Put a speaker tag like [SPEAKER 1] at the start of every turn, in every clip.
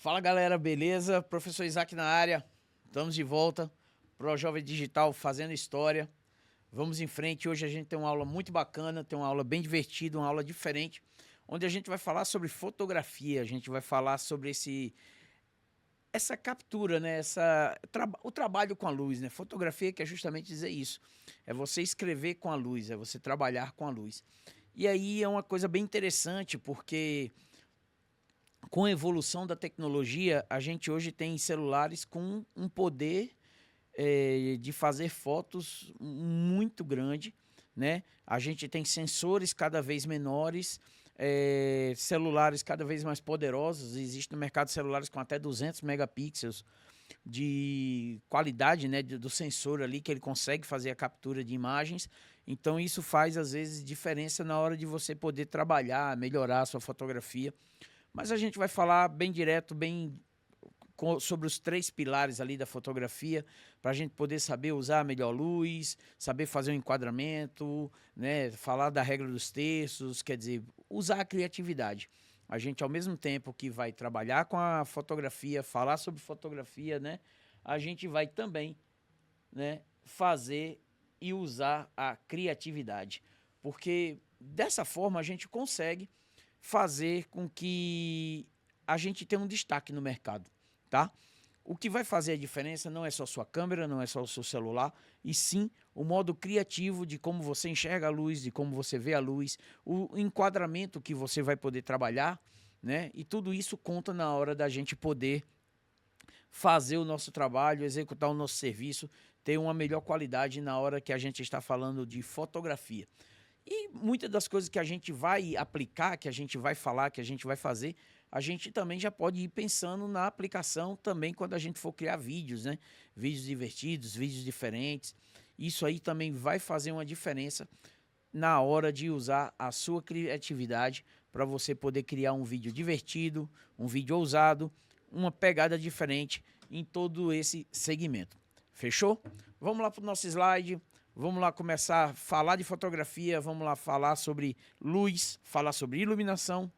[SPEAKER 1] Fala galera, beleza? Professor Isaac na área, estamos de volta para o Jovem Digital fazendo história. Vamos em frente, hoje a gente tem uma aula muito bacana, tem uma aula bem divertida, uma aula diferente, onde a gente vai falar sobre fotografia, a gente vai falar sobre essa captura, né? O trabalho com a luz, né? Fotografia que é justamente dizer isso, é você escrever com a luz, é você trabalhar com a luz. E aí é uma coisa bem interessante, porque com a evolução da tecnologia, a gente hoje tem celulares com um poder de fazer fotos muito grande, né? A gente tem sensores cada vez menores, celulares cada vez mais poderosos. Existe no mercado celulares com até 200 megapixels de qualidade, né, do sensor ali, que ele consegue fazer a captura de imagens. Então isso faz, às vezes, diferença na hora de você poder trabalhar, melhorar a sua fotografia. Mas a gente vai falar bem direto, sobre os três pilares ali da fotografia, para a gente poder saber usar a melhor luz, saber fazer um enquadramento, né, falar da regra dos terços, quer dizer, usar a criatividade. A gente, ao mesmo tempo que vai trabalhar com a fotografia, falar sobre fotografia, né, a gente vai também, né, fazer e usar a criatividade. Porque dessa forma a gente consegue fazer com que a gente tenha um destaque no mercado, tá? O que vai fazer a diferença não é só sua câmera, não é só o seu celular, e sim o modo criativo de como você enxerga a luz, de como você vê a luz, o enquadramento que você vai poder trabalhar, né? E tudo isso conta na hora da gente poder fazer o nosso trabalho, executar o nosso serviço, ter uma melhor qualidade na hora que a gente está falando de fotografia. E muitas das coisas que a gente vai aplicar, que a gente vai falar, que a gente vai fazer, a gente também já pode ir pensando na aplicação também quando a gente for criar vídeos, né? Vídeos divertidos, vídeos diferentes. Isso aí também vai fazer uma diferença na hora de usar a sua criatividade para você poder criar um vídeo divertido, um vídeo ousado, uma pegada diferente em todo esse segmento. Fechou? Vamos lá para o nosso slide. Vamos lá começar a falar de fotografia, vamos lá falar sobre luz, falar sobre iluminação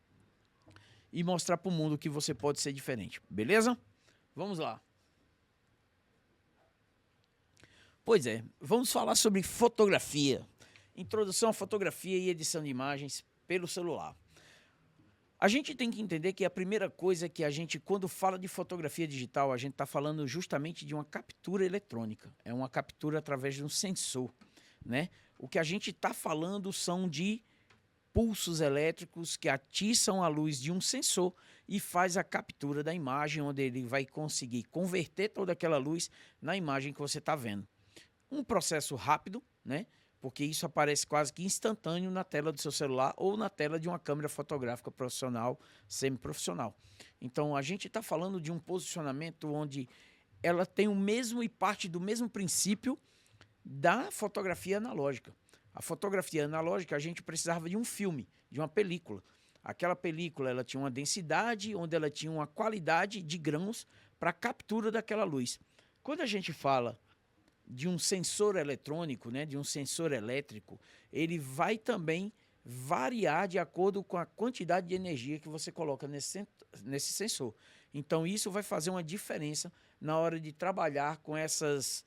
[SPEAKER 1] e mostrar para o mundo que você pode ser diferente, beleza? Vamos lá. Pois é, vamos falar sobre fotografia. Introdução à fotografia e edição de imagens pelo celular. A gente tem que entender que a primeira coisa que a gente, quando fala de fotografia digital, a gente está falando justamente de uma captura eletrônica. É uma captura através de um sensor, né? O que a gente está falando são de pulsos elétricos que atiçam a luz de um sensor e faz a captura da imagem, onde ele vai conseguir converter toda aquela luz na imagem que você está vendo. Um processo rápido, né? Porque isso aparece quase que instantâneo na tela do seu celular ou na tela de uma câmera fotográfica profissional, semiprofissional. Então, a gente está falando de um posicionamento onde ela tem o mesmo e parte do mesmo princípio da fotografia analógica. A fotografia analógica, a gente precisava de um filme, de uma película. Aquela película, ela tinha uma densidade, onde ela tinha uma qualidade de grãos para captura daquela luz. Quando a gente fala de um sensor eletrônico, né, de um sensor elétrico, ele vai também variar de acordo com a quantidade de energia que você coloca nesse sensor. Então, isso vai fazer uma diferença na hora de trabalhar com essas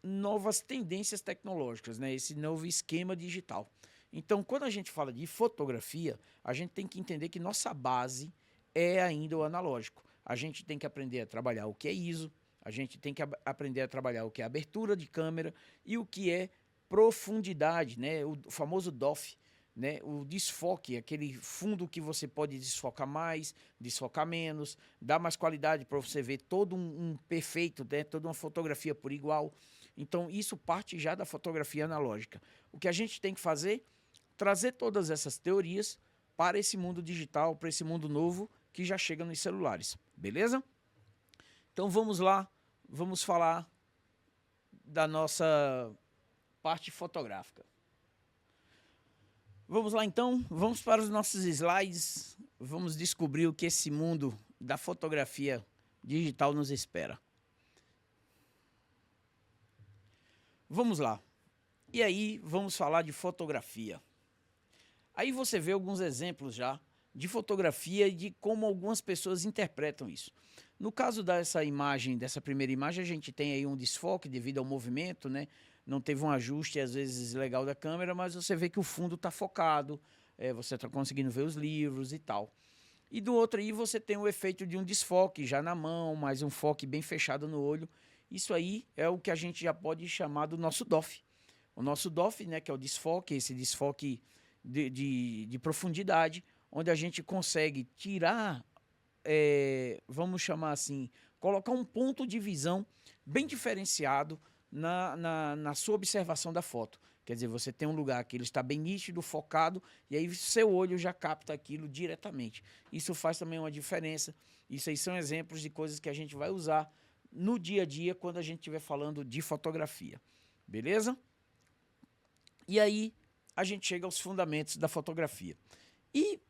[SPEAKER 1] novas tendências tecnológicas, né, esse novo esquema digital. Então, quando a gente fala de fotografia, a gente tem que entender que nossa base é ainda o analógico. A gente tem que aprender a trabalhar o que é ISO, a gente tem que aprender a trabalhar o que é abertura de câmera e o que é profundidade, né? O famoso DOF, né? O desfoque, aquele fundo que você pode desfocar mais, desfocar menos, dar mais qualidade para você ver todo um perfeito, né? Toda uma fotografia por igual. Então, isso parte já da fotografia analógica. O que a gente tem que fazer? Trazer todas essas teorias para esse mundo digital, para esse mundo novo que já chega nos celulares. Beleza? Então vamos lá, vamos falar da nossa parte fotográfica. Vamos lá então, vamos para os nossos slides, vamos descobrir o que esse mundo da fotografia digital nos espera. Vamos lá. E aí vamos falar de fotografia. Aí você vê alguns exemplos já de fotografia e de como algumas pessoas interpretam isso. No caso dessa imagem, dessa primeira imagem, a gente tem aí um desfoque devido ao movimento, né? Não teve um ajuste, às vezes, legal da câmera, mas você vê que o fundo está focado, você está conseguindo ver os livros e tal. E do outro aí você tem o efeito de um desfoque já na mão, mais um foco bem fechado no olho. Isso aí é o que a gente já pode chamar do nosso DOF. O nosso DOF, né, que é o desfoque, esse desfoque de profundidade, onde a gente consegue tirar, vamos chamar assim, colocar um ponto de visão bem diferenciado na sua observação da foto. Quer dizer, você tem um lugar que ele está bem nítido, focado, e aí seu olho já capta aquilo diretamente. Isso faz também uma diferença. Isso aí são exemplos de coisas que a gente vai usar no dia a dia quando a gente estiver falando de fotografia. Beleza? E aí a gente chega aos fundamentos da fotografia. E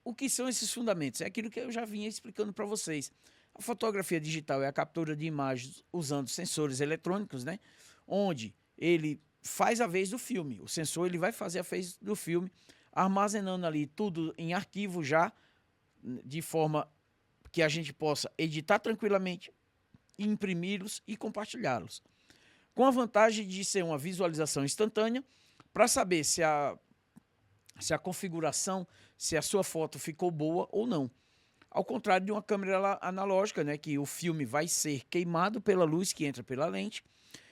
[SPEAKER 1] o que são esses fundamentos? É aquilo que eu já vinha explicando para vocês. A fotografia digital é a captura de imagens usando sensores eletrônicos, né? Onde ele faz a vez do filme. O sensor ele vai fazer a vez do filme, armazenando ali tudo em arquivo já, de forma que a gente possa editar tranquilamente, imprimi-los e compartilhá-los. Com a vantagem de ser uma visualização instantânea, para saber se a configuração, se a sua foto ficou boa ou não. Ao contrário de uma câmera analógica, né, que o filme vai ser queimado pela luz que entra pela lente,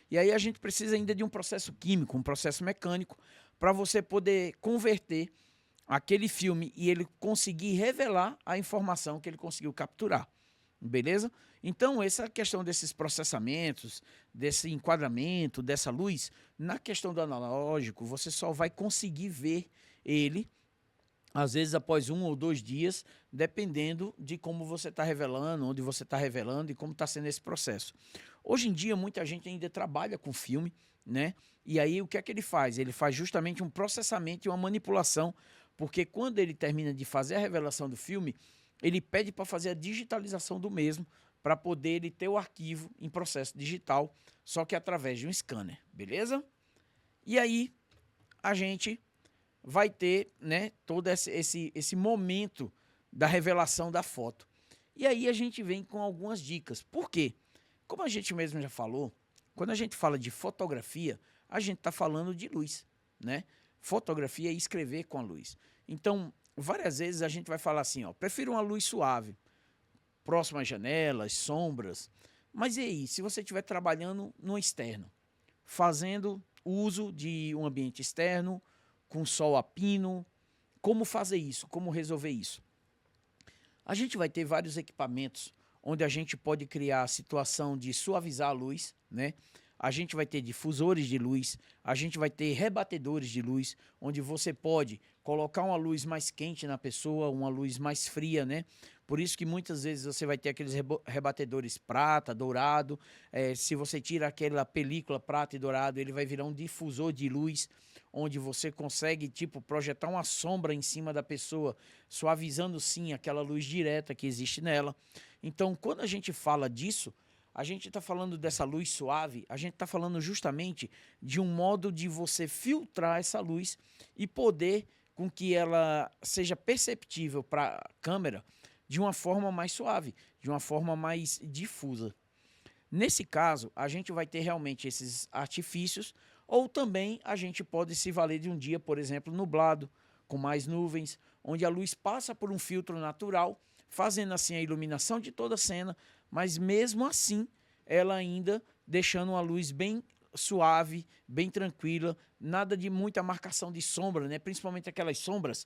[SPEAKER 1] e aí a gente precisa ainda de um processo químico, um processo mecânico, para você poder converter aquele filme e ele conseguir revelar a informação que ele conseguiu capturar. Beleza? Então, essa questão desses processamentos, desse enquadramento, dessa luz, na questão do analógico, você só vai conseguir ver ele, às vezes após 1 ou 2 dias, dependendo de como você está revelando, onde você está revelando e como está sendo esse processo. Hoje em dia, muita gente ainda trabalha com filme, né? E aí, o que é que ele faz? Ele faz justamente um processamento e uma manipulação, porque quando ele termina de fazer a revelação do filme, ele pede para fazer a digitalização do mesmo, para poder ele ter o arquivo em processo digital, só que através de um scanner, beleza? E aí, a gente vai ter, né, todo esse momento da revelação da foto. E aí a gente vem com algumas dicas. Por quê? Como a gente mesmo já falou, quando a gente fala de fotografia, a gente está falando de luz, né? Fotografia é escrever com a luz. Então, várias vezes a gente vai falar assim, ó, prefiro uma luz suave, próxima às janelas, sombras. Mas e aí, se você estiver trabalhando no externo, fazendo uso de um ambiente externo, com sol a pino, como fazer isso? Como resolver isso? A gente vai ter vários equipamentos onde a gente pode criar a situação de suavizar a luz, né? A gente vai ter difusores de luz, a gente vai ter rebatedores de luz, onde você pode colocar uma luz mais quente na pessoa, uma luz mais fria, né? Por isso que muitas vezes você vai ter aqueles rebatedores prata, dourado. Se você tira aquela película prata e dourado, ele vai virar um difusor de luz, onde você consegue, tipo, projetar uma sombra em cima da pessoa, suavizando, sim, aquela luz direta que existe nela. Então, quando a gente fala disso, a gente está falando dessa luz suave, a gente está falando justamente de um modo de você filtrar essa luz e poder com que ela seja perceptível para a câmera de uma forma mais suave, de uma forma mais difusa. Nesse caso, a gente vai ter realmente esses artifícios, ou também a gente pode se valer de um dia, por exemplo, nublado, com mais nuvens, onde a luz passa por um filtro natural, fazendo assim a iluminação de toda a cena, mas mesmo assim ela ainda deixando uma luz bem suave, bem tranquila, nada de muita marcação de sombra, né? Principalmente aquelas sombras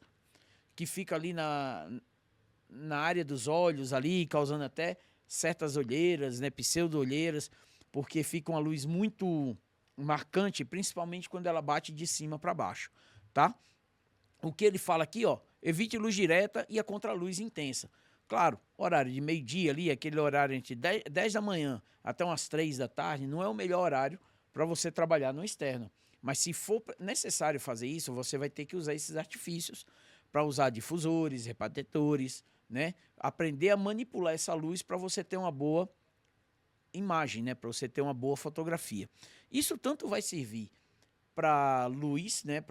[SPEAKER 1] que ficam ali na área dos olhos, ali causando até certas olheiras, né? Pseudo-olheiras, porque fica uma luz muito marcante, principalmente quando ela bate de cima para baixo, tá? O que ele fala aqui, ó, evite luz direta e a contraluz intensa. Claro, horário de meio-dia ali, aquele horário entre 10 da manhã até umas 3 da tarde, não é o melhor horário para você trabalhar no externo. Mas se for necessário fazer isso, você vai ter que usar esses artifícios para usar difusores, rebatedores, né? Aprender a manipular essa luz para você ter uma boa imagem, né? Para você ter uma boa fotografia. Isso tanto vai servir para luz, né?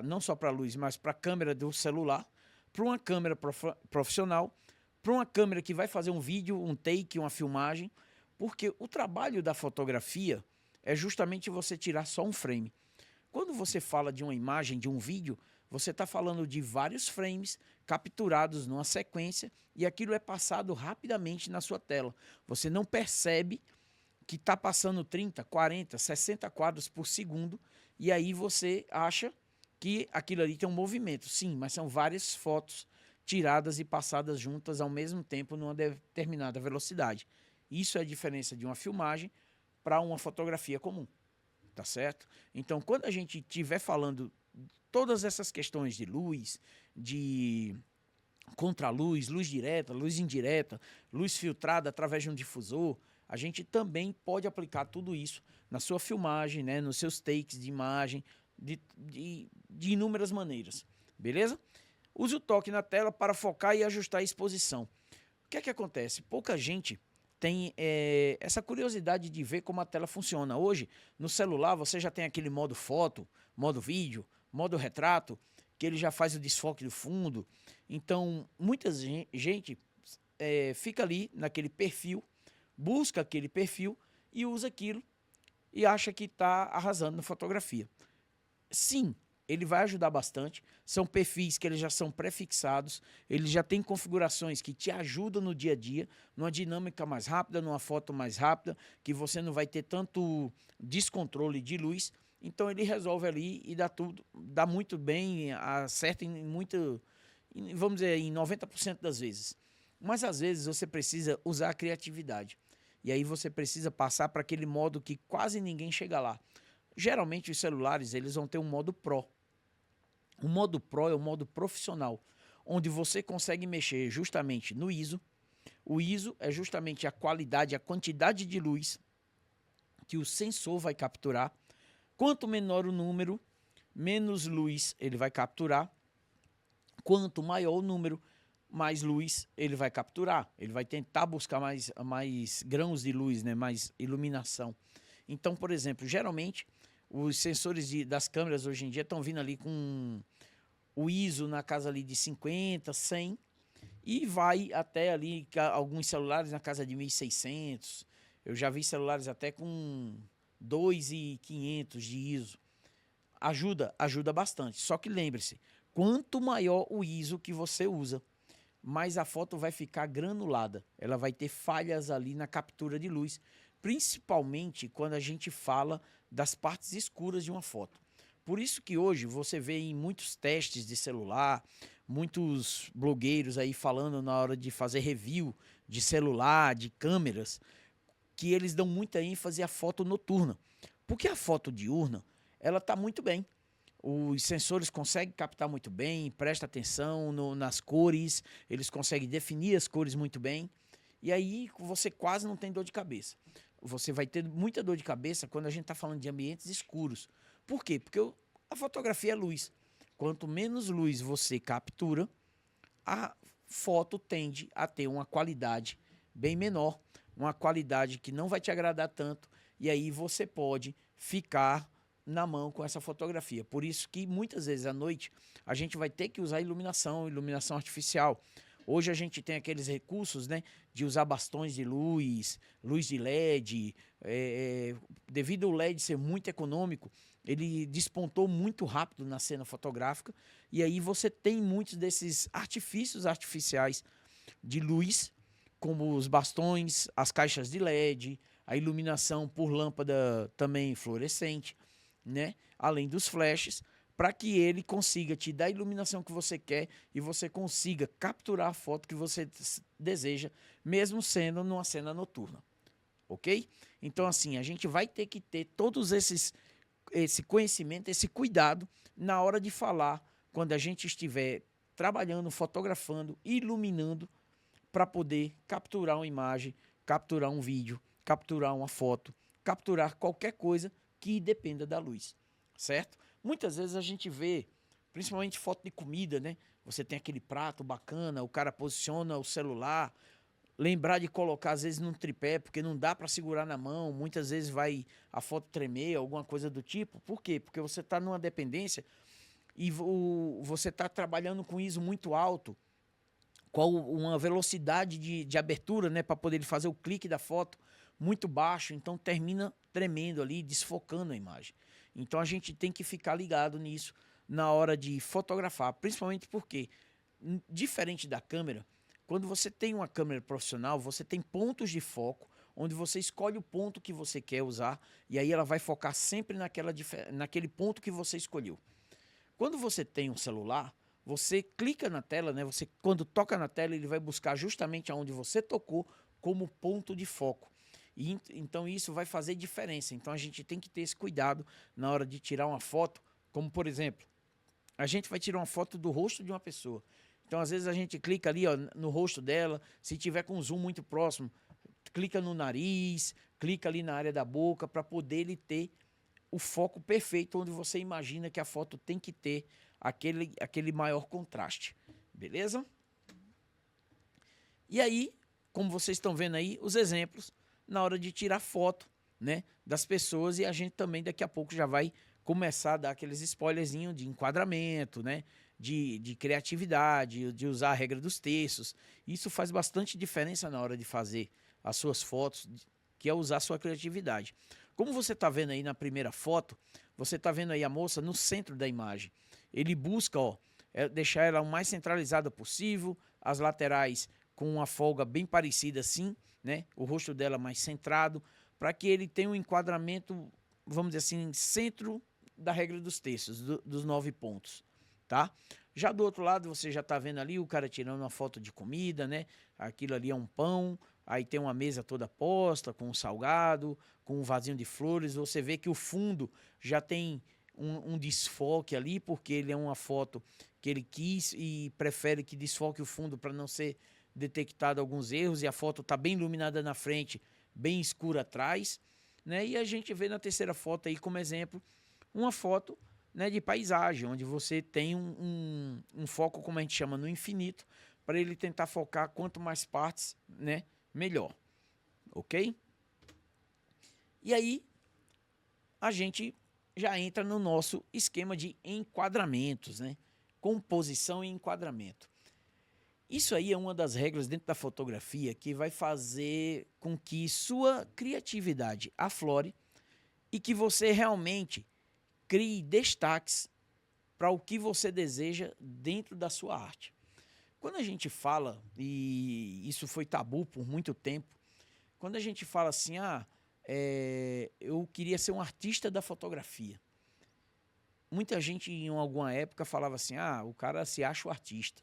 [SPEAKER 1] Não só para luz, mas para a câmera do celular, para uma câmera profissional, para uma câmera que vai fazer um vídeo, um take, uma filmagem, porque o trabalho da fotografia é justamente você tirar só um frame. Quando você fala de uma imagem, de um vídeo, você está falando de vários frames capturados numa sequência e aquilo é passado rapidamente na sua tela. Você não percebe que está passando 30, 40, 60 quadros por segundo e aí você acha que aquilo ali tem um movimento. Sim, mas são várias fotos tiradas e passadas juntas ao mesmo tempo numa determinada velocidade. Isso é a diferença de uma filmagem para uma fotografia comum, tá certo? Então, quando a gente estiver falando todas essas questões de luz, de contraluz, luz direta, luz indireta, luz filtrada através de um difusor, a gente também pode aplicar tudo isso na sua filmagem, né, nos seus takes de imagem, de inúmeras maneiras, beleza? Use o toque na tela para focar e ajustar a exposição. O que é que acontece? Pouca gente tem essa curiosidade de ver como a tela funciona. Hoje, no celular, você já tem aquele modo foto, modo vídeo, modo retrato, que ele já faz o desfoque do fundo. Então, muita gente fica ali naquele perfil, busca aquele perfil e usa aquilo e acha que está arrasando na fotografia. Sim, ele vai ajudar bastante. São perfis que eles já são prefixados, ele já tem configurações que te ajudam no dia a dia, numa dinâmica mais rápida, numa foto mais rápida, que você não vai ter tanto descontrole de luz. Então ele resolve ali e dá muito bem, acerta vamos dizer, em 90% das vezes. Mas às vezes você precisa usar a criatividade. E aí você precisa passar para aquele modo que quase ninguém chega lá. Geralmente os celulares eles vão ter um modo Pro. O modo Pro é o modo profissional, onde você consegue mexer justamente no ISO. O ISO é justamente a qualidade, a quantidade de luz que o sensor vai capturar. Quanto menor o número, menos luz ele vai capturar. Quanto maior o número, mais luz ele vai capturar. Ele vai tentar buscar mais grãos de luz, né? Mais iluminação. Então, por exemplo, geralmente os sensores das câmeras hoje em dia estão vindo ali com o ISO na casa ali de 50, 100 e vai até ali alguns celulares na casa de 1.600. Eu já vi celulares até com 2.500 de ISO. Ajuda bastante. Só que lembre-se, quanto maior o ISO que você usa, mais a foto vai ficar granulada. Ela vai ter falhas ali na captura de luz, principalmente quando a gente fala das partes escuras de uma foto. Por isso que hoje você vê em muitos testes de celular, muitos blogueiros aí falando na hora de fazer review de celular, de câmeras, que eles dão muita ênfase à foto noturna. Porque a foto diurna, ela está muito bem. Os sensores conseguem captar muito bem, presta atenção nas cores, eles conseguem definir as cores muito bem. E aí você quase não tem dor de cabeça. Você vai ter muita dor de cabeça quando a gente está falando de ambientes escuros. Por quê? Porque a fotografia é luz. Quanto menos luz você captura, a foto tende a ter uma qualidade bem menor, uma qualidade que não vai te agradar tanto, e aí você pode ficar na mão com essa fotografia. Por isso que muitas vezes à noite a gente vai ter que usar iluminação artificial. Hoje a gente tem aqueles recursos, né, de usar bastões de luz, luz de LED. Devido ao LED ser muito econômico, ele despontou muito rápido na cena fotográfica. E aí você tem muitos desses artifícios artificiais de luz, como os bastões, as caixas de LED, a iluminação por lâmpada também fluorescente, né, além dos flashes, para que ele consiga te dar a iluminação que você quer e você consiga capturar a foto que você deseja, mesmo sendo numa cena noturna, ok? Então, assim, a gente vai ter que ter todos esse conhecimento, esse cuidado na hora de falar, quando a gente estiver trabalhando, fotografando, iluminando, para poder capturar uma imagem, capturar um vídeo, capturar uma foto, capturar qualquer coisa que dependa da luz, certo? Muitas vezes a gente vê, principalmente foto de comida, né? Você tem aquele prato bacana, o cara posiciona o celular, lembrar de colocar às vezes num tripé, porque não dá para segurar na mão, muitas vezes vai a foto tremer, alguma coisa do tipo. Por quê? Porque você está numa dependência e você está trabalhando com ISO muito alto, com uma velocidade de abertura, né, para poder fazer o clique da foto muito baixo, então termina tremendo ali, desfocando a imagem. Então a gente tem que ficar ligado nisso na hora de fotografar, principalmente porque, diferente da câmera, quando você tem uma câmera profissional, você tem pontos de foco, onde você escolhe o ponto que você quer usar, e aí ela vai focar sempre naquele ponto que você escolheu. Quando você tem um celular, você clica na tela, né? Você, quando toca na tela, ele vai buscar justamente aonde você tocou como ponto de foco. E, então isso vai fazer diferença. Então a gente tem que ter esse cuidado na hora de tirar uma foto, como por exemplo, a gente vai tirar uma foto do rosto de uma pessoa. Então às vezes a gente clica ali, ó, no rosto dela, se tiver com um zoom muito próximo, clica no nariz, clica ali na área da boca para poder ele ter o foco perfeito onde você imagina que a foto tem que ter aquele maior contraste. Beleza? E aí, como vocês estão vendo aí, os exemplos na hora de tirar foto, né, das pessoas, e a gente também daqui a pouco já vai começar a dar aqueles spoilerzinhos de enquadramento, né, de criatividade, de usar a regra dos terços. Isso faz bastante diferença na hora de fazer as suas fotos, que é usar a sua criatividade. Como você está vendo aí na primeira foto, você está vendo aí a moça no centro da imagem. Ele busca, ó, deixar ela o mais centralizada possível, as laterais com uma folga bem parecida assim, né? O rosto dela mais centrado, para que ele tenha um enquadramento, vamos dizer assim, centro da regra dos terços, dos 9 pontos, tá? Já do outro lado, você já está vendo ali o cara tirando uma foto de comida, né? Aquilo ali é um pão, aí tem uma mesa toda posta, com um salgado, com um vasinho de flores. Você vê que o fundo já tem um desfoque ali, porque ele é uma foto que ele quis e prefere que desfoque o fundo para não ser detectado alguns erros, e a foto está bem iluminada na frente, bem escura atrás, né? E a gente vê na terceira foto aí como exemplo, uma foto, né, de paisagem, onde você tem um foco, como a gente chama, no infinito, para ele tentar focar quanto mais partes, né, melhor, ok? E aí, a gente já entra no nosso esquema de enquadramentos, né? Composição e enquadramento. Isso aí é uma das regras dentro da fotografia que vai fazer com que sua criatividade aflore e que você realmente crie destaques para o que você deseja dentro da sua arte. Quando a gente fala, e isso foi tabu por muito tempo, quando a gente fala assim, eu queria ser um artista da fotografia. Muita gente em alguma época falava assim, o cara se acha o artista.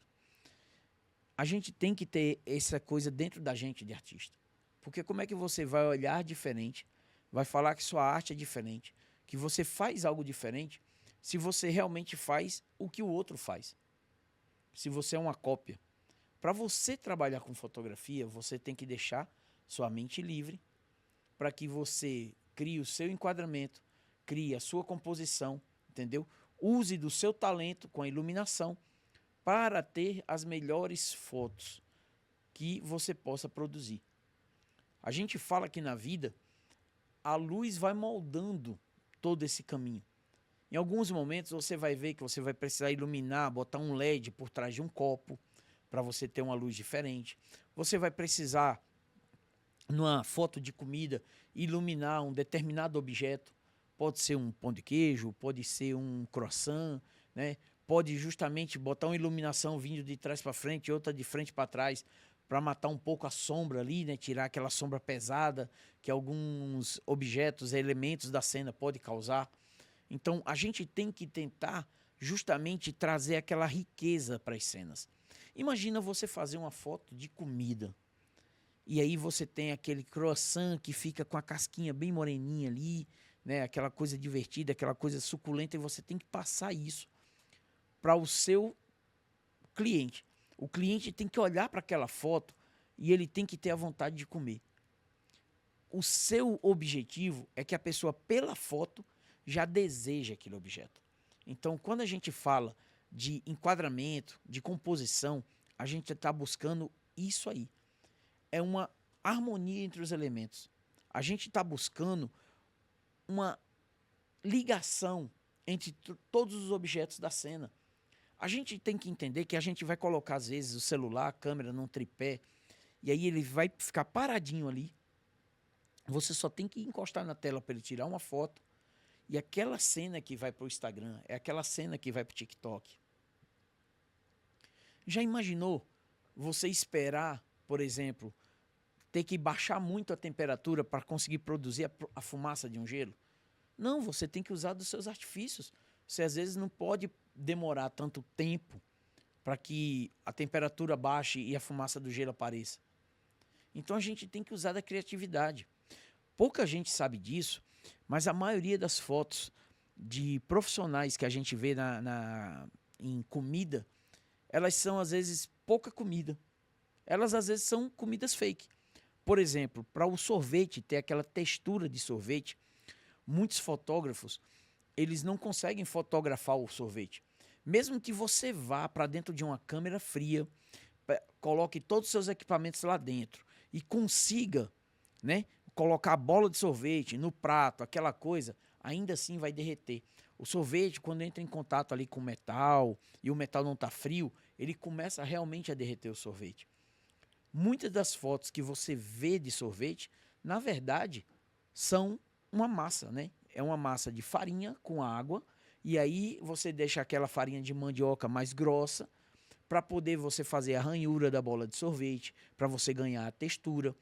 [SPEAKER 1] A gente tem que ter essa coisa dentro da gente de artista. Porque como é que você vai olhar diferente, vai falar que sua arte é diferente, que você faz algo diferente, se você realmente faz o que o outro faz? Se você é uma cópia. Para você trabalhar com fotografia, você tem que deixar sua mente livre para que você crie o seu enquadramento, crie a sua composição, entendeu? Use do seu talento com a iluminação para ter as melhores fotos que você possa produzir. A gente fala que na vida, a luz vai moldando todo esse caminho. Em alguns momentos você vai ver que você vai precisar iluminar, botar um LED por trás de um copo, para você ter uma luz diferente. Você vai precisar, numa foto de comida, iluminar um determinado objeto. Pode ser um pão de queijo, pode ser um croissant, né? Pode justamente botar uma iluminação vindo de trás para frente e outra de frente para trás, para matar um pouco a sombra ali, né? Tirar aquela sombra pesada que alguns objetos, elementos da cena podem causar. Então, a gente tem que tentar justamente trazer aquela riqueza para as cenas. Imagina você fazer uma foto de comida. E aí você tem aquele croissant que fica com a casquinha bem moreninha ali, né? Aquela coisa divertida, aquela coisa suculenta, e você tem que passar isso para o seu cliente. O cliente tem que olhar para aquela foto e ele tem que ter a vontade de comer. O seu objetivo é que a pessoa, pela foto, já deseja aquele objeto. Então, quando a gente fala de enquadramento, de composição, a gente está buscando isso aí. É uma harmonia entre os elementos. A gente está buscando uma ligação entre todos os objetos da cena. A gente tem que entender que a gente vai colocar, às vezes, o celular, a câmera num tripé, e aí ele vai ficar paradinho ali. Você só tem que encostar na tela para ele tirar uma foto, e aquela cena que vai para o Instagram, é aquela cena que vai para o TikTok. Já imaginou você esperar, por exemplo, ter que baixar muito a temperatura para conseguir produzir a fumaça de um gelo? Não, você tem que usar dos seus artifícios. Você às vezes não pode demorar tanto tempo para que a temperatura baixe e a fumaça do gelo apareça. Então a gente tem que usar da criatividade. Pouca gente sabe disso, mas a maioria das fotos de profissionais que a gente vê em comida, elas são às vezes pouca comida. Elas às vezes são comidas fake. Por exemplo, para o sorvete ter aquela textura de sorvete, muitos fotógrafos, eles não conseguem fotografar o sorvete. Mesmo que você vá para dentro de uma câmera fria, coloque todos os seus equipamentos lá dentro e consiga, né, colocar a bola de sorvete no prato, aquela coisa, ainda assim vai derreter. O sorvete, quando entra em contato ali com o metal e o metal não está frio, ele começa realmente a derreter o sorvete. Muitas das fotos que você vê de sorvete, na verdade, são uma massa, né? É uma massa de farinha com água, e aí você deixa aquela farinha de mandioca mais grossa para poder você fazer a ranhura da bola de sorvete, para você ganhar a textura,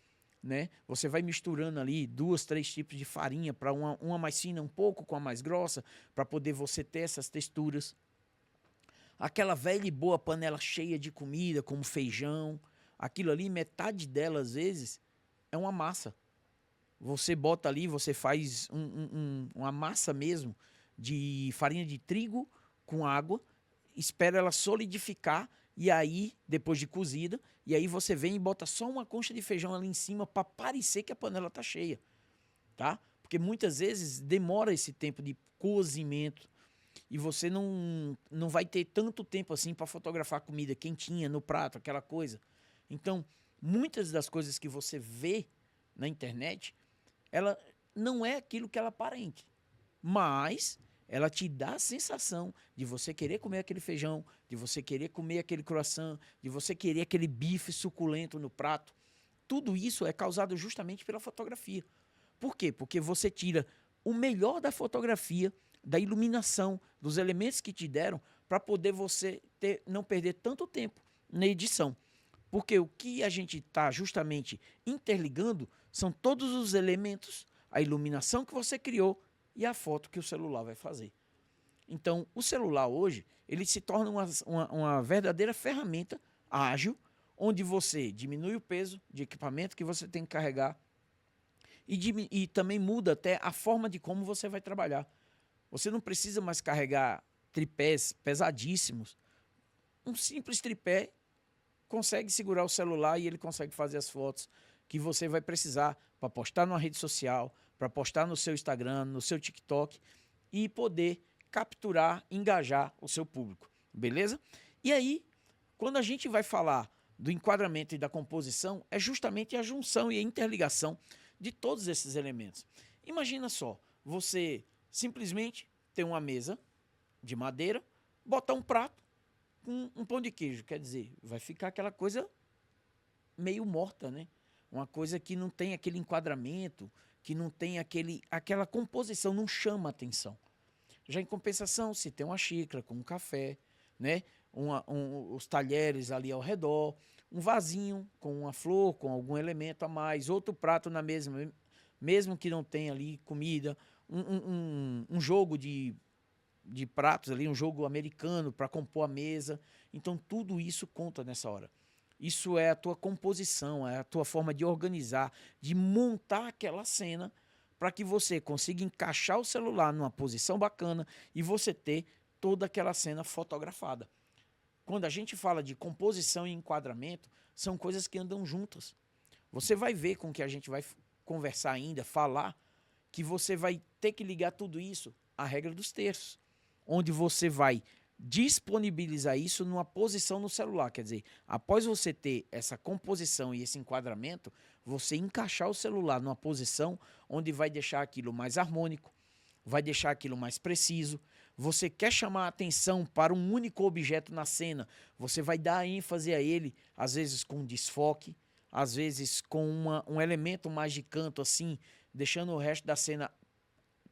[SPEAKER 1] né? Você vai misturando ali 2, 3 tipos de farinha, para uma mais fina um pouco com a mais grossa, para poder você ter essas texturas. Aquela velha e boa panela cheia de comida, como feijão, aquilo ali, metade dela às vezes é uma massa. Você bota ali, você faz uma massa mesmo de farinha de trigo com água, espera ela solidificar e aí, depois de cozida, e aí você vem e bota só uma concha de feijão ali em cima para parecer que a panela está cheia, tá? Porque muitas vezes demora esse tempo de cozimento e você não vai ter tanto tempo assim para fotografar a comida quentinha no prato, aquela coisa. Então, muitas das coisas que você vê na internet, ela não é aquilo que ela aparenta, mas ela te dá a sensação de você querer comer aquele feijão, de você querer comer aquele croissant, de você querer aquele bife suculento no prato. Tudo isso é causado justamente pela fotografia. Por quê? Porque você tira o melhor da fotografia, da iluminação, dos elementos que te deram, para poder você não perder tanto tempo na edição. Porque o que a gente está justamente interligando são todos os elementos, a iluminação que você criou e a foto que o celular vai fazer. Então, o celular hoje, ele se torna uma verdadeira ferramenta ágil, onde você diminui o peso de equipamento que você tem que carregar e também muda até a forma de como você vai trabalhar. Você não precisa mais carregar tripés pesadíssimos. Um simples tripé consegue segurar o celular e ele consegue fazer as fotos que você vai precisar para postar numa rede social, para postar no seu Instagram, no seu TikTok e poder capturar, engajar o seu público, beleza? E aí, quando a gente vai falar do enquadramento e da composição, é justamente a junção e a interligação de todos esses elementos. Imagina só, você simplesmente ter uma mesa de madeira, botar um prato com um pão de queijo, quer dizer, vai ficar aquela coisa meio morta, né? Uma coisa que não tem aquele enquadramento, que não tem aquela composição, não chama atenção. Já em compensação, se tem uma xícara com um café, né? Os talheres ali ao redor, um vasinho com uma flor, com algum elemento a mais, outro prato na mesma, mesmo que não tenha ali comida, um jogo de pratos ali, um jogo americano para compor a mesa. Então, tudo isso conta nessa hora. Isso é a tua composição, é a tua forma de organizar, de montar aquela cena para que você consiga encaixar o celular numa posição bacana e você ter toda aquela cena fotografada. Quando a gente fala de composição e enquadramento, são coisas que andam juntas. Você vai ver com que a gente vai conversar ainda, falar, que você vai ter que ligar tudo isso à regra dos terços, onde você vai disponibilizar isso numa posição no celular. Quer dizer, após você ter essa composição e esse enquadramento, você encaixar o celular numa posição onde vai deixar aquilo mais harmônico, vai deixar aquilo mais preciso, você quer chamar a atenção para um único objeto na cena, você vai dar ênfase a ele, às vezes com desfoque, às vezes com um elemento mais de canto assim, deixando o resto da cena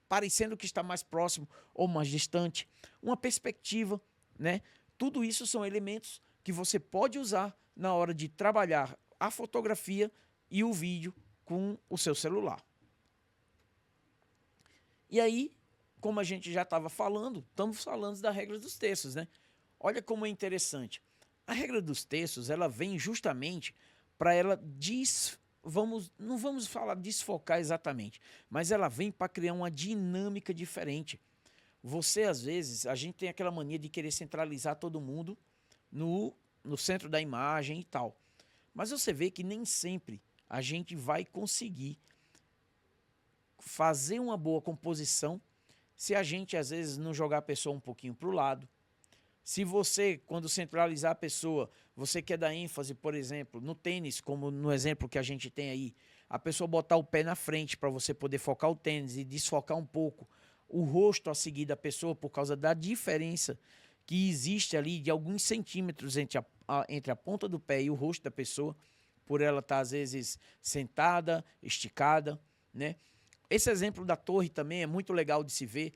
[SPEAKER 1] parecendo que está mais próximo ou mais distante, uma perspectiva, né? Tudo isso são elementos que você pode usar na hora de trabalhar a fotografia e o vídeo com o seu celular. E aí, como a gente já estava falando, estamos falando da regra dos textos, né? Olha como é interessante. A regra dos textos, ela vem justamente para ela não vamos falar desfocar exatamente, mas ela vem para criar uma dinâmica diferente. Você, às vezes, a gente tem aquela mania de querer centralizar todo mundo no centro da imagem e tal. Mas você vê que nem sempre a gente vai conseguir fazer uma boa composição se a gente, às vezes, não jogar a pessoa um pouquinho para o lado. Se você, quando centralizar a pessoa, você quer dar ênfase, por exemplo, no tênis, como no exemplo que a gente tem aí, a pessoa botar o pé na frente para você poder focar o tênis e desfocar um pouco o rosto a seguir da pessoa por causa da diferença que existe ali de alguns centímetros entre a ponta do pé e o rosto da pessoa, por ela estar, às vezes, sentada, esticada, né? Esse exemplo da torre também é muito legal de se ver,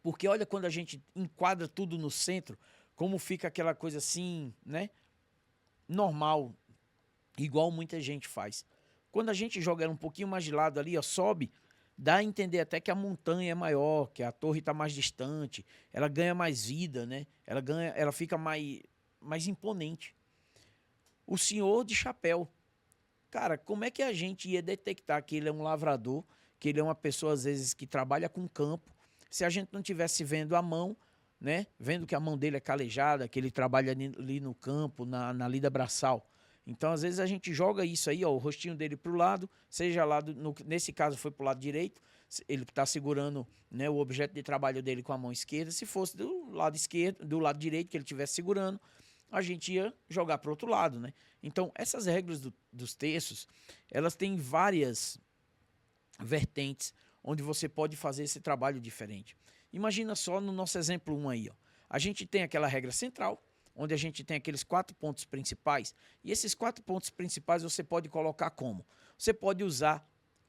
[SPEAKER 1] porque olha quando a gente enquadra tudo no centro, como fica aquela coisa assim, né? Normal, igual muita gente faz. Quando a gente joga ela um pouquinho mais de lado ali, ó, sobe, dá a entender até que a montanha é maior, que a torre está mais distante, ela ganha mais vida, né? Ela fica mais imponente. O senhor de chapéu. Cara, como é que a gente ia detectar que ele é um lavrador, que ele é uma pessoa, às vezes, que trabalha com campo, se a gente não tivesse vendo a mão, né? Vendo que a mão dele é calejada, que ele trabalha ali no campo, na lida braçal. Então, às vezes, a gente joga isso aí, ó, o rostinho dele para o lado, seja lá, nesse caso foi para o lado direito, ele está segurando, né, o objeto de trabalho dele com a mão esquerda. Se fosse do lado esquerdo, do lado direito que ele estivesse segurando, a gente ia jogar para o outro lado, né? Então, essas regras dos textos, elas têm várias vertentes onde você pode fazer esse trabalho diferente. Imagina só no nosso exemplo 1 aí, ó. A gente tem aquela regra central, onde a gente tem aqueles 4 pontos principais, e esses 4 pontos principais você pode colocar como? Você pode usar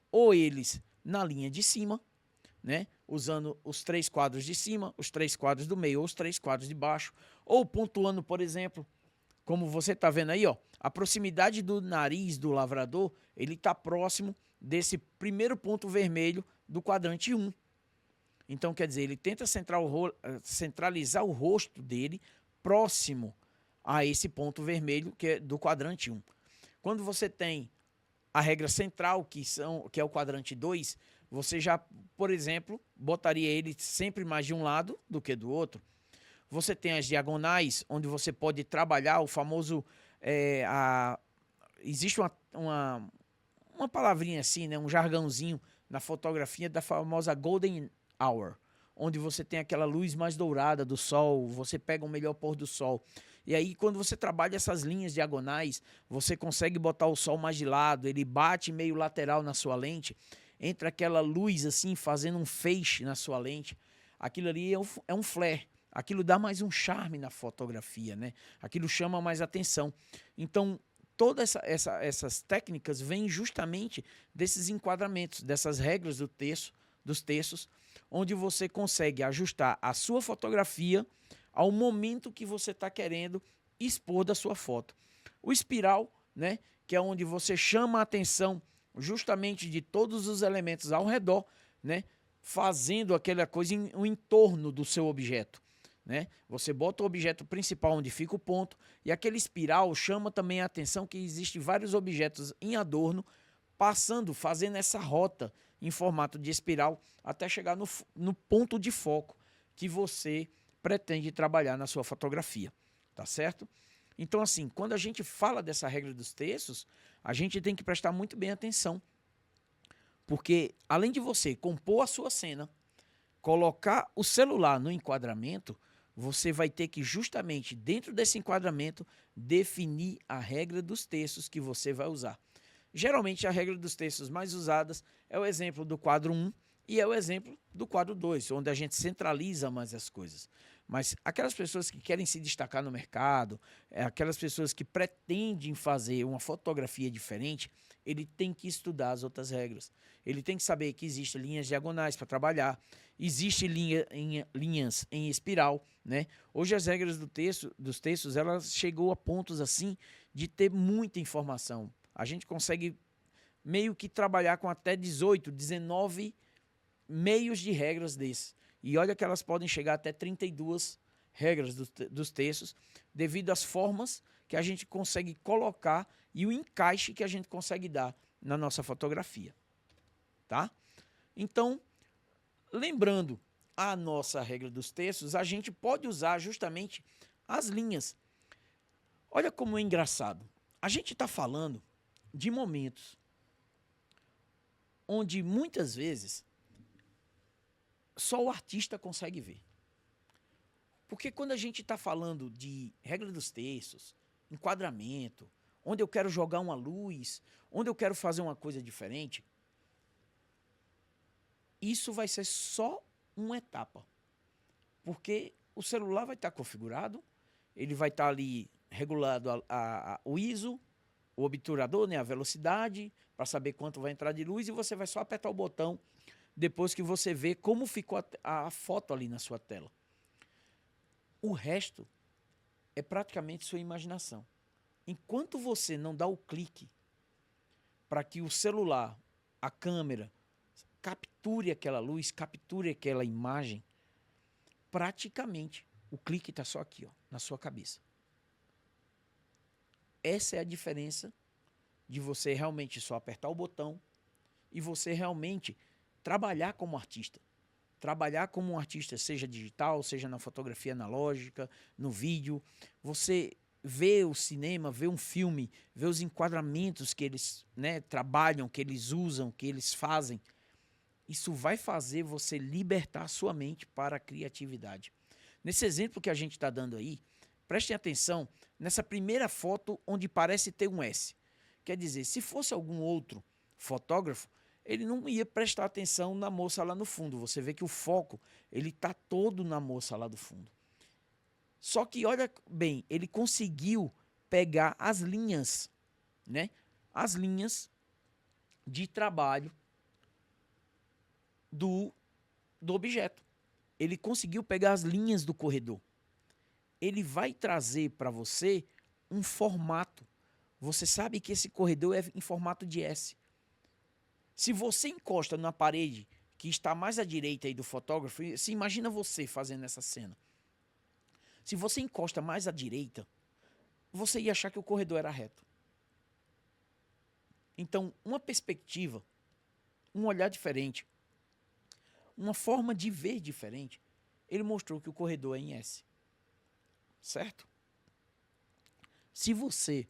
[SPEAKER 1] ou eles na linha de cima, né? Usando os 3 quadros de cima, os 3 quadros do meio ou os 3 quadros de baixo, ou pontuando, por exemplo, como você está vendo aí, ó, a proximidade do nariz do lavrador, ele está próximo desse primeiro ponto vermelho do quadrante 1. Então, quer dizer, ele tenta centralizar o rosto dele próximo a esse ponto vermelho que é do quadrante 1. Quando você tem a regra central, que é o quadrante 2, você já, por exemplo, botaria ele sempre mais de um lado do que do outro. Você tem as diagonais, onde você pode trabalhar o famoso... existe uma palavrinha assim, né, um jargãozinho na fotografia da famosa Golden Hour, onde você tem aquela luz mais dourada do sol, você pega o melhor pôr do sol. E aí, quando você trabalha essas linhas diagonais, você consegue botar o sol mais de lado, ele bate meio lateral na sua lente, entra aquela luz assim, fazendo um feixe na sua lente. Aquilo ali é um flare. Aquilo dá mais um charme na fotografia, né? Aquilo chama mais atenção. Então, todas essas técnicas vêm justamente desses enquadramentos, dessas regras dos textos, onde você consegue ajustar a sua fotografia ao momento que você está querendo expor da sua foto. O espiral, né, que é onde você chama a atenção justamente de todos os elementos ao redor, né, fazendo aquela coisa em entorno do seu objeto. Né? Você bota o objeto principal onde fica o ponto, e aquele espiral chama também a atenção que existem vários objetos em adorno fazendo essa rota em formato de espiral até chegar no ponto de foco que você pretende trabalhar na sua fotografia, tá certo? Então, assim, quando a gente fala dessa regra dos textos, a gente tem que prestar muito bem atenção, porque além de você compor a sua cena, colocar o celular no enquadramento, você vai ter que justamente dentro desse enquadramento definir a regra dos textos que você vai usar. Geralmente a regra dos textos mais usadas é o exemplo do quadro 1 E é o exemplo do quadro 2, onde a gente centraliza mais as coisas. Mas aquelas pessoas que querem se destacar no mercado, aquelas pessoas que pretendem fazer uma fotografia diferente, ele tem que estudar as outras regras. Ele tem que saber que existem linhas diagonais para trabalhar, existem linhas em espiral, né? Hoje as regras dos textos, elas chegou a pontos assim de ter muita informação. A gente consegue meio que trabalhar com até 18, 19 meios de regras desses. E olha que elas podem chegar até 32 regras dos textos, devido às formas que a gente consegue colocar e o encaixe que a gente consegue dar na nossa fotografia. Tá? Então, lembrando a nossa regra dos textos, a gente pode usar justamente as linhas. Olha como é engraçado. A gente está falando de momentos onde muitas vezes só o artista consegue ver. Porque quando a gente está falando de regra dos textos, enquadramento, onde eu quero jogar uma luz, onde eu quero fazer uma coisa diferente, isso vai ser só uma etapa. Porque o celular vai estar configurado, ele vai estar ali regulado o ISO, o obturador, né, a velocidade, para saber quanto vai entrar de luz, e você vai só apertar o botão depois que você vê como ficou a foto ali na sua tela. O resto é praticamente sua imaginação. Enquanto você não dá o clique para que o celular, a câmera, capture aquela luz, capture aquela imagem, praticamente o clique está só aqui, ó, na sua cabeça. Essa é a diferença de você realmente só apertar o botão e você realmente trabalhar como artista. Trabalhar como um artista, seja digital, seja na fotografia analógica, no vídeo. Você vê o cinema, vê um filme, vê os enquadramentos que eles, né, trabalham, que eles usam, que eles fazem. Isso vai fazer você libertar a sua mente para a criatividade. Nesse exemplo que a gente está dando aí, prestem atenção nessa primeira foto onde parece ter um S. Quer dizer, se fosse algum outro fotógrafo, ele não ia prestar atenção na moça lá no fundo. Você vê que o foco ele está todo na moça lá do fundo. Só que, olha bem, ele conseguiu pegar as linhas, né? As linhas de trabalho do objeto. Ele conseguiu pegar as linhas do corredor. Ele vai trazer para você um formato. Você sabe que esse corredor é em formato de S. Se você encosta na parede que está mais à direita aí do fotógrafo, se imagina você fazendo essa cena. Se você encosta mais à direita, você ia achar que o corredor era reto. Então, uma perspectiva, um olhar diferente, uma forma de ver diferente, ele mostrou que o corredor é em S. Certo? Se você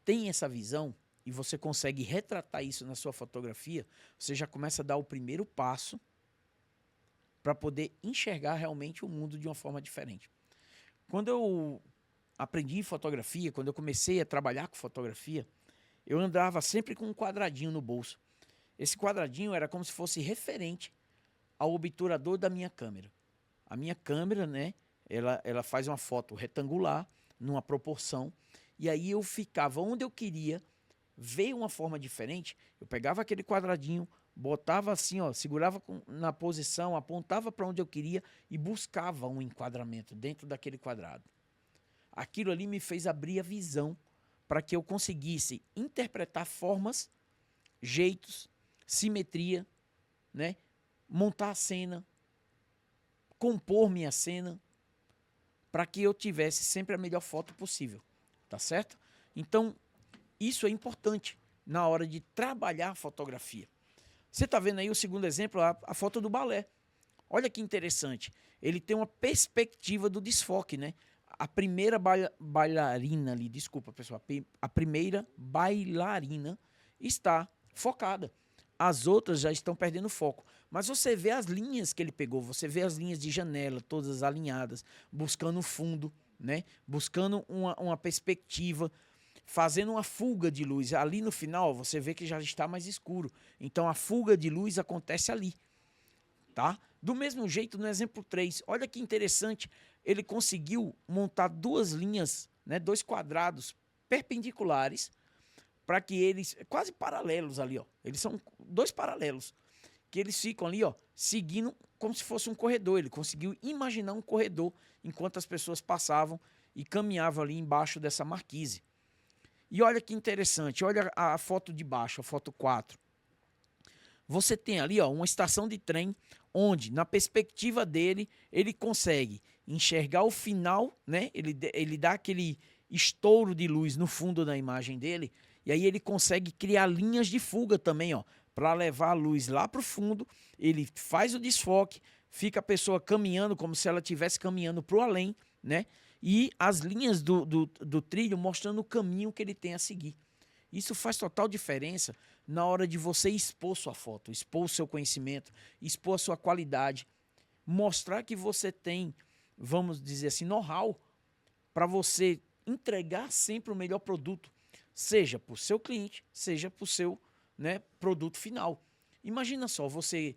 [SPEAKER 1] tem essa visão e você consegue retratar isso na sua fotografia, você já começa a dar o primeiro passo para poder enxergar realmente o mundo de uma forma diferente. Quando eu aprendi fotografia, quando eu comecei a trabalhar com fotografia, eu andava sempre com um quadradinho no bolso. Esse quadradinho era como se fosse referente ao obturador da minha câmera. A minha câmera, né, ela faz uma foto retangular, numa proporção, e aí eu ficava onde eu queria ver uma forma diferente, eu pegava aquele quadradinho, botava assim, ó, segurava na posição, apontava para onde eu queria e buscava um enquadramento dentro daquele quadrado. Aquilo ali me fez abrir a visão para que eu conseguisse interpretar formas, jeitos, simetria, né? Montar a cena, compor minha cena, para que eu tivesse sempre a melhor foto possível, tá certo? Então, isso é importante na hora de trabalhar a fotografia. Você está vendo aí o segundo exemplo, a foto do balé. Olha que interessante. Ele tem uma perspectiva do desfoque, né? A primeira bailarina ali, desculpa pessoal, a primeira bailarina está focada. As outras já estão perdendo foco. Mas você vê as linhas que ele pegou, você vê as linhas de janela, todas alinhadas, buscando o fundo, né? Buscando uma perspectiva, fazendo uma fuga de luz. Ali no final, você vê que já está mais escuro. Então, a fuga de luz acontece ali. tá? Do mesmo jeito, no exemplo 3, olha que interessante, ele conseguiu montar duas linhas, né, dois quadrados perpendiculares, para que eles, quase paralelos ali, ó, eles são dois paralelos, que eles ficam ali, ó, seguindo como se fosse um corredor. Ele conseguiu imaginar um corredor enquanto as pessoas passavam e caminhavam ali embaixo dessa marquise. E olha que interessante, olha a foto de baixo, a foto 4. Você tem ali, ó, uma estação de trem onde, na perspectiva dele, ele consegue enxergar o final, né? Ele dá aquele estouro de luz no fundo da imagem dele, e aí ele consegue criar linhas de fuga também, ó, para levar a luz lá para o fundo. Ele faz o desfoque, fica a pessoa caminhando como se ela estivesse caminhando para o além, né? E as linhas do trilho mostrando o caminho que ele tem a seguir. Isso faz total diferença na hora de você expor sua foto, expor o seu conhecimento, expor a sua qualidade, mostrar que você tem, vamos dizer assim, know-how para você entregar sempre o melhor produto, seja para o seu cliente, seja para o seu, né, produto final. Imagina só, você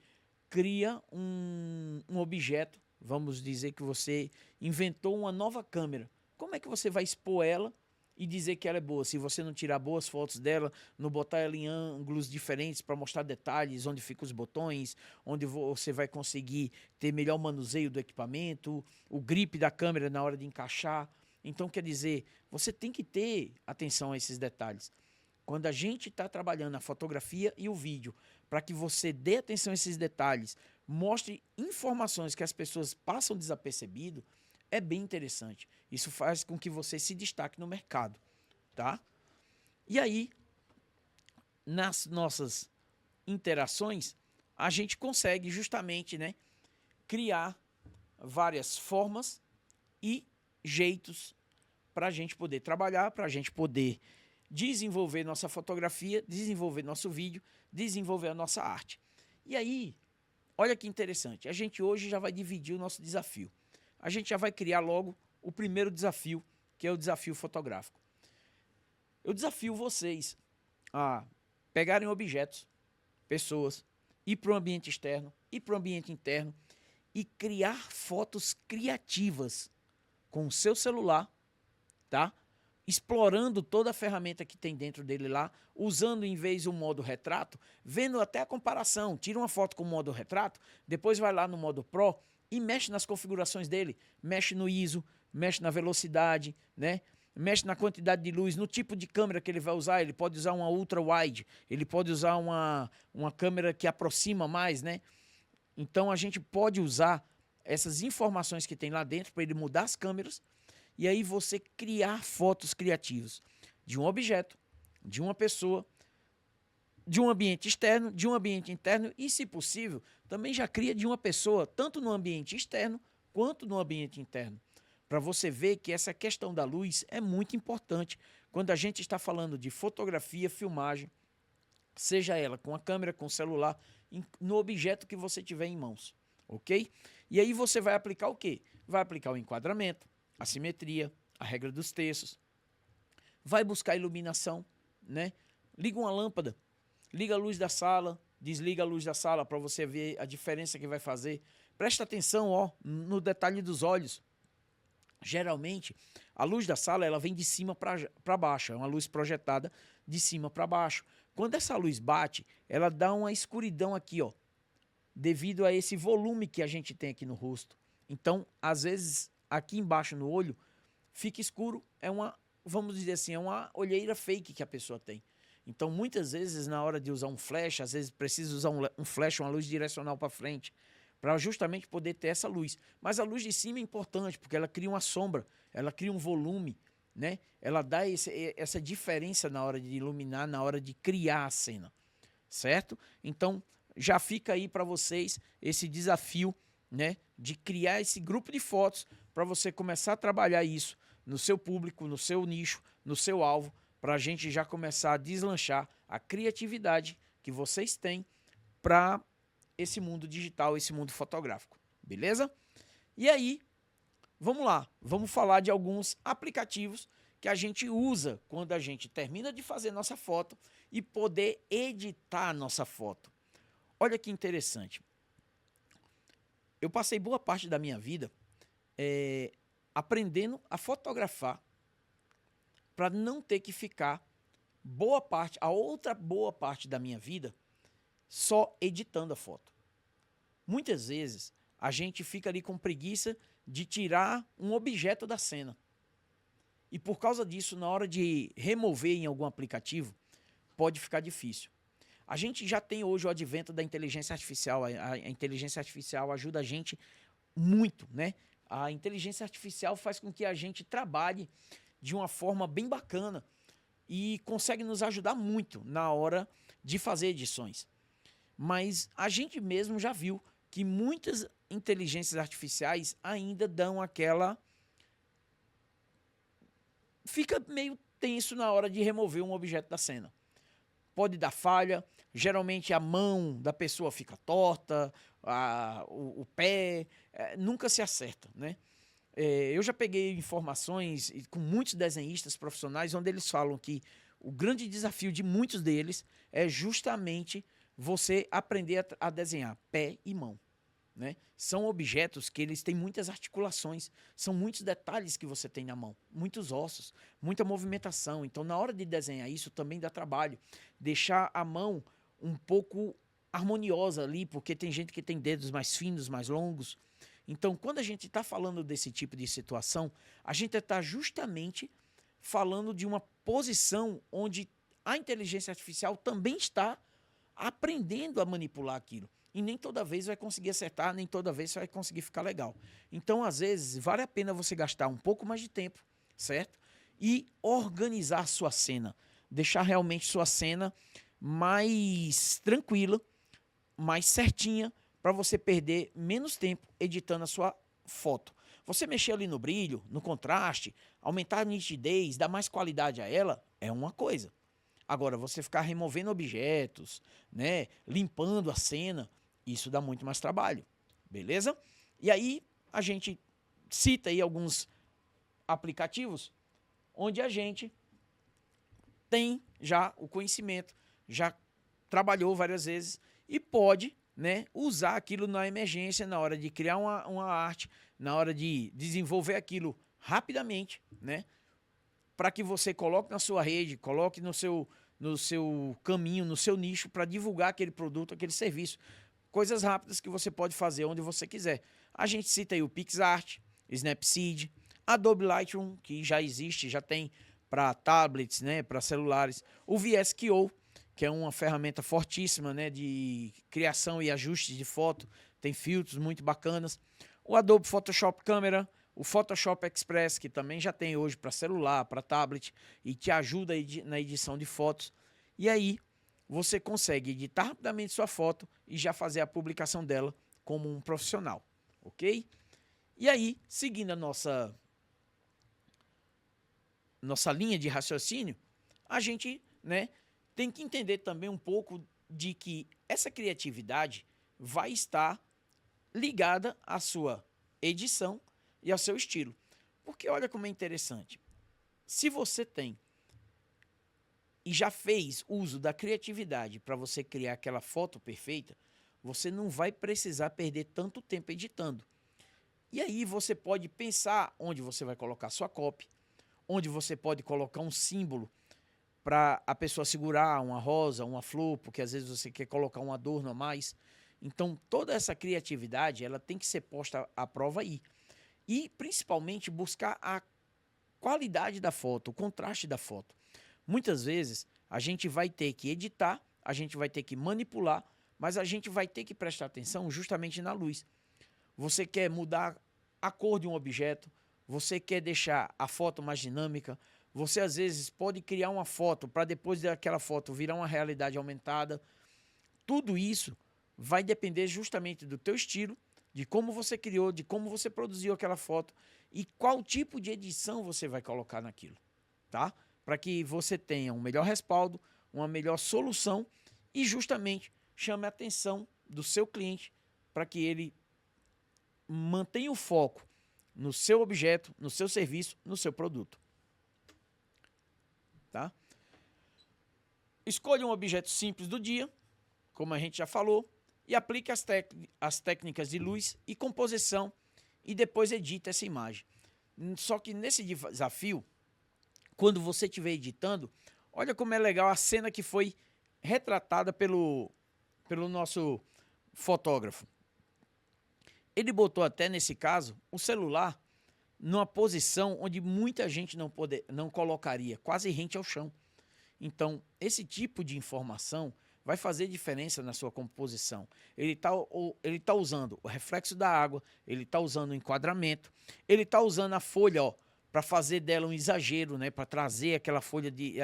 [SPEAKER 1] cria um objeto, vamos dizer que você inventou uma nova câmera. Como é que você vai expor ela e dizer que ela é boa, se você não tirar boas fotos dela, não botar ela em ângulos diferentes para mostrar detalhes, onde ficam os botões, onde você vai conseguir ter melhor manuseio do equipamento, o grip da câmera na hora de encaixar. Então, quer dizer, você tem que ter atenção a esses detalhes. Quando a gente está trabalhando a fotografia e o vídeo, para que você dê atenção a esses detalhes, mostre informações que as pessoas passam desapercebido, é bem interessante. Isso faz com que você se destaque no mercado, tá? E aí, nas nossas interações, a gente consegue justamente, né, criar várias formas e jeitos para a gente poder trabalhar, para a gente poder desenvolver nossa fotografia, desenvolver nosso vídeo, desenvolver a nossa arte. E aí, olha que interessante, a gente hoje já vai dividir o nosso desafio. A gente já vai criar logo o primeiro desafio, que é o desafio fotográfico. Eu desafio vocês a pegarem objetos, pessoas, ir para o ambiente externo, ir para o ambiente interno e criar fotos criativas com o seu celular, tá? Explorando toda a ferramenta que tem dentro dele lá, usando em vez o modo retrato, vendo até a comparação. Tira uma foto com o modo retrato, depois vai lá no modo Pro e mexe nas configurações dele, mexe no ISO, mexe na velocidade, né? Mexe na quantidade de luz, no tipo de câmera que ele vai usar. Ele pode usar uma ultra wide, ele pode usar uma câmera que aproxima mais, né? Então a gente pode usar essas informações que tem lá dentro para ele mudar as câmeras e aí você criar fotos criativas de um objeto, de uma pessoa, de um ambiente externo, de um ambiente interno e, se possível, também já cria de uma pessoa, tanto no ambiente externo quanto no ambiente interno. Para você ver que essa questão da luz é muito importante quando a gente está falando de fotografia, filmagem, seja ela com a câmera, com o celular, no objeto que você tiver em mãos, ok? E aí você vai aplicar o quê? Vai aplicar o enquadramento, a simetria, a regra dos terços, vai buscar iluminação, né? Liga uma lâmpada, liga a luz da sala, desliga a luz da sala para você ver a diferença que vai fazer. Presta atenção, ó, no detalhe dos olhos. Geralmente, a luz da sala ela vem de cima para baixo, é uma luz projetada de cima para baixo. Quando essa luz bate, ela dá uma escuridão aqui, ó, devido a esse volume que a gente tem aqui no rosto. Então, às vezes, aqui embaixo no olho, fica escuro, é uma, vamos dizer assim, é uma olheira fake que a pessoa tem. Então, muitas vezes, na hora de usar um flash, às vezes precisa usar um flash, uma luz direcional para frente, para justamente poder ter essa luz. Mas a luz de cima é importante, porque ela cria uma sombra, ela cria um volume, né? Ela dá essa diferença na hora de iluminar, na hora de criar a cena, certo? Então, já fica aí para vocês esse desafio, né, de criar esse grupo de fotos para você começar a trabalhar isso no seu público, no seu nicho, no seu alvo, para a gente já começar a deslanchar a criatividade que vocês têm para esse mundo digital, esse mundo fotográfico, beleza? E aí, vamos lá, vamos falar de alguns aplicativos que a gente usa quando a gente termina de fazer nossa foto e poder editar a nossa foto. Olha que interessante. eu passei boa parte da minha vida aprendendo a fotografar para não ter que ficar a outra boa parte da minha vida só editando a foto. Muitas vezes a gente fica ali com preguiça de tirar um objeto da cena. E por causa disso, na hora de remover em algum aplicativo, pode ficar difícil. A gente já tem hoje o advento da inteligência artificial. A inteligência artificial ajuda a gente muito, né? A inteligência artificial faz com que a gente trabalhe de uma forma bem bacana e consegue nos ajudar muito na hora de fazer edições. Mas a gente mesmo já viu que muitas inteligências artificiais ainda dão aquela... Fica meio tenso na hora de remover um objeto da cena. Pode dar falha, geralmente a mão da pessoa fica torta, o pé, nunca se acerta, né? Eu já peguei informações com muitos desenhistas profissionais onde eles falam que o grande desafio de muitos deles é justamente você aprender a desenhar pé e mão, né? São objetos que eles têm muitas articulações, são muitos detalhes que você tem na mão, muitos ossos, muita movimentação. Então, na hora de desenhar isso, também dá trabalho. Deixar a mão um pouco harmoniosa ali, porque tem gente que tem dedos mais finos, mais longos. Então, quando a gente está falando desse tipo de situação, a gente está justamente falando de uma posição onde a inteligência artificial também está aprendendo a manipular aquilo. E nem toda vez vai conseguir acertar, nem toda vez vai conseguir ficar legal. Então, às vezes, vale a pena você gastar um pouco mais de tempo, certo? E organizar sua cena. Deixar realmente sua cena mais tranquila, mais certinha, para você perder menos tempo editando a sua foto. Você mexer ali no brilho, no contraste, aumentar a nitidez, dar mais qualidade a ela, é uma coisa. Agora, você ficar removendo objetos, né, limpando a cena, isso dá muito mais trabalho, beleza? E aí, a gente cita aí alguns aplicativos onde a gente tem já o conhecimento, já trabalhou várias vezes e pode, né, usar aquilo na emergência, na hora de criar uma arte, na hora de desenvolver aquilo rapidamente, né, para que você coloque na sua rede, coloque no seu caminho, no seu nicho, para divulgar aquele produto, aquele serviço. Coisas rápidas que você pode fazer onde você quiser. A gente cita aí o PixArt, Snapseed, Adobe Lightroom, que já existe, já tem para tablets, né, para celulares. O VSCO, que é uma ferramenta fortíssima, né, de criação e ajuste de foto. Tem filtros muito bacanas. O Adobe Photoshop Camera, o Photoshop Express, que também já tem hoje para celular, para tablet, e te ajuda na edição de fotos. E aí, você consegue editar rapidamente sua foto e já fazer a publicação dela como um profissional, ok? E aí, seguindo a nossa linha de raciocínio, a gente, né, tem que entender também um pouco de que essa criatividade vai estar ligada à sua edição e ao seu estilo. Porque olha como é interessante. Se você tem e já fez uso da criatividade para você criar aquela foto perfeita, você não vai precisar perder tanto tempo editando. E aí você pode pensar onde você vai colocar sua copy, onde você pode colocar um símbolo para a pessoa segurar uma rosa, uma flor, porque às vezes você quer colocar um adorno a mais. Então, toda essa criatividade, ela tem que ser posta à prova aí. E, principalmente, buscar a qualidade da foto, o contraste da foto. Muitas vezes, a gente vai ter que editar, a gente vai ter que manipular, mas a gente vai ter que prestar atenção justamente na luz. Você quer mudar a cor de um objeto, você quer deixar a foto mais dinâmica, você às vezes pode criar uma foto para depois daquela foto virar uma realidade aumentada. Tudo isso vai depender justamente do teu estilo, de como você criou, de como você produziu aquela foto e qual tipo de edição você vai colocar naquilo, tá? Para que você tenha um melhor respaldo, uma melhor solução e justamente chame a atenção do seu cliente para que ele mantenha o foco no seu objeto, no seu serviço, no seu produto. Tá? Escolha um objeto simples do dia, como a gente já falou, e aplique as técnicas de luz e composição e depois edita essa imagem. Só que nesse desafio, quando você estiver editando, olha como é legal a cena que foi retratada pelo nosso fotógrafo. Ele botou até, nesse caso, o celular numa posição onde muita gente não colocaria, quase rente ao chão. Então, esse tipo de informação vai fazer diferença na sua composição. Ele tá usando o reflexo da água, ele está usando o enquadramento, ele está usando a folha para fazer dela um exagero, né, para trazer aquela folha de...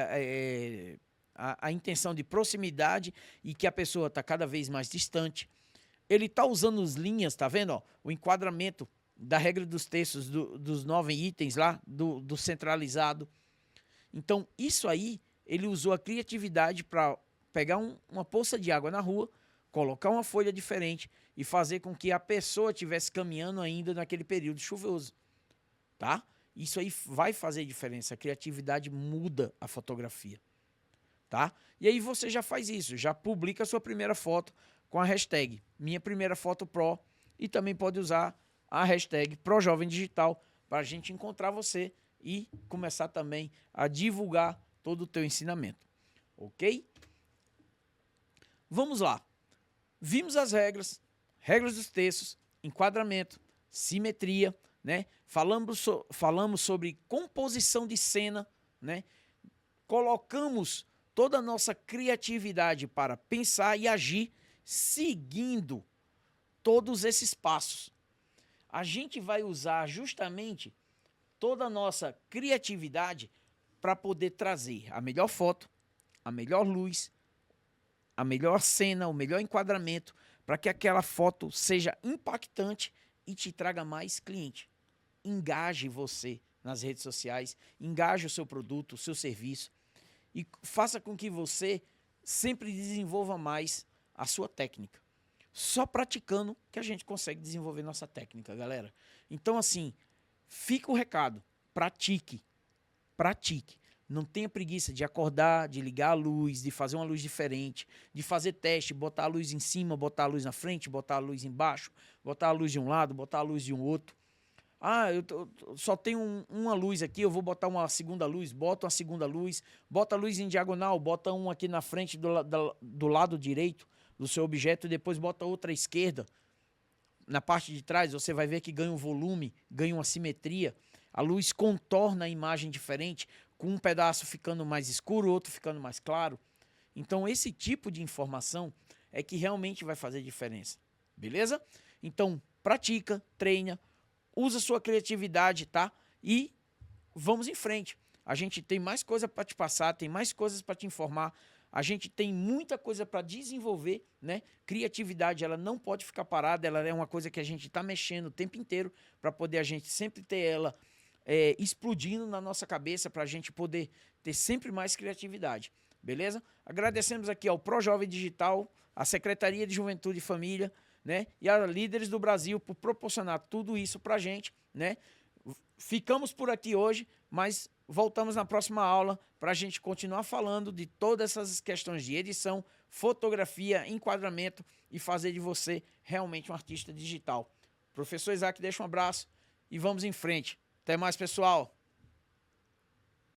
[SPEAKER 1] a intenção de proximidade e que a pessoa está cada vez mais distante. Ele está usando as linhas, tá vendo? Ó, o enquadramento da regra dos textos, dos 9 itens lá, do centralizado. Então, isso aí, ele usou a criatividade para pegar uma poça de água na rua, colocar uma folha diferente e fazer com que a pessoa estivesse caminhando ainda naquele período chuvoso, tá? Isso aí vai fazer diferença, a criatividade muda a fotografia, tá? E aí você já faz isso, já publica a sua primeira foto com a hashtag Minha Primeira Foto Pro e também pode usar a hashtag ProJovemDigital para a gente encontrar você e começar também a divulgar todo o teu ensinamento, ok? Vamos lá. Vimos as regras dos textos, enquadramento, simetria, né? Falamos sobre composição de cena, né? Colocamos toda a nossa criatividade para pensar e agir seguindo todos esses passos. A gente vai usar justamente toda a nossa criatividade para poder trazer a melhor foto, a melhor luz, a melhor cena, o melhor enquadramento, para que aquela foto seja impactante e te traga mais cliente. Engaje você nas redes sociais, engaje o seu produto, o seu serviço e faça com que você sempre desenvolva mais a sua técnica. Só praticando que a gente consegue desenvolver nossa técnica, galera. Então, assim, fica o recado, pratique, pratique. Não tenha preguiça de acordar, de ligar a luz, de fazer uma luz diferente, de fazer teste, botar a luz em cima, botar a luz na frente, botar a luz embaixo, botar a luz de um lado, botar a luz de um outro. Ah, eu só tenho uma luz aqui, eu vou botar uma segunda luz, bota uma segunda luz, bota a luz em diagonal, bota um aqui na frente do lado direito do seu objeto e depois bota outra à esquerda. Na parte de trás você vai ver que ganha um volume, ganha uma simetria. A luz contorna a imagem diferente, com um pedaço ficando mais escuro, outro ficando mais claro. Então, esse tipo de informação é que realmente vai fazer diferença. Beleza? Então, pratica, treina, usa sua criatividade, tá? E vamos em frente. A gente tem mais coisa para te passar, tem mais coisas para te informar. A gente tem muita coisa para desenvolver, né? Criatividade, ela não pode ficar parada, ela é uma coisa que a gente está mexendo o tempo inteiro para poder a gente sempre ter ela explodindo na nossa cabeça para a gente poder ter sempre mais criatividade, beleza? Agradecemos aqui ao ProJovem Digital, a Secretaria de Juventude e Família, né? E a Líderes do Brasil por proporcionar tudo isso para a gente, né? Ficamos por aqui hoje, mas voltamos na próxima aula para a gente continuar falando de todas essas questões de edição, fotografia, enquadramento e fazer de você realmente um artista digital. Professor Isaac, deixa um abraço e vamos em frente. Até mais, pessoal!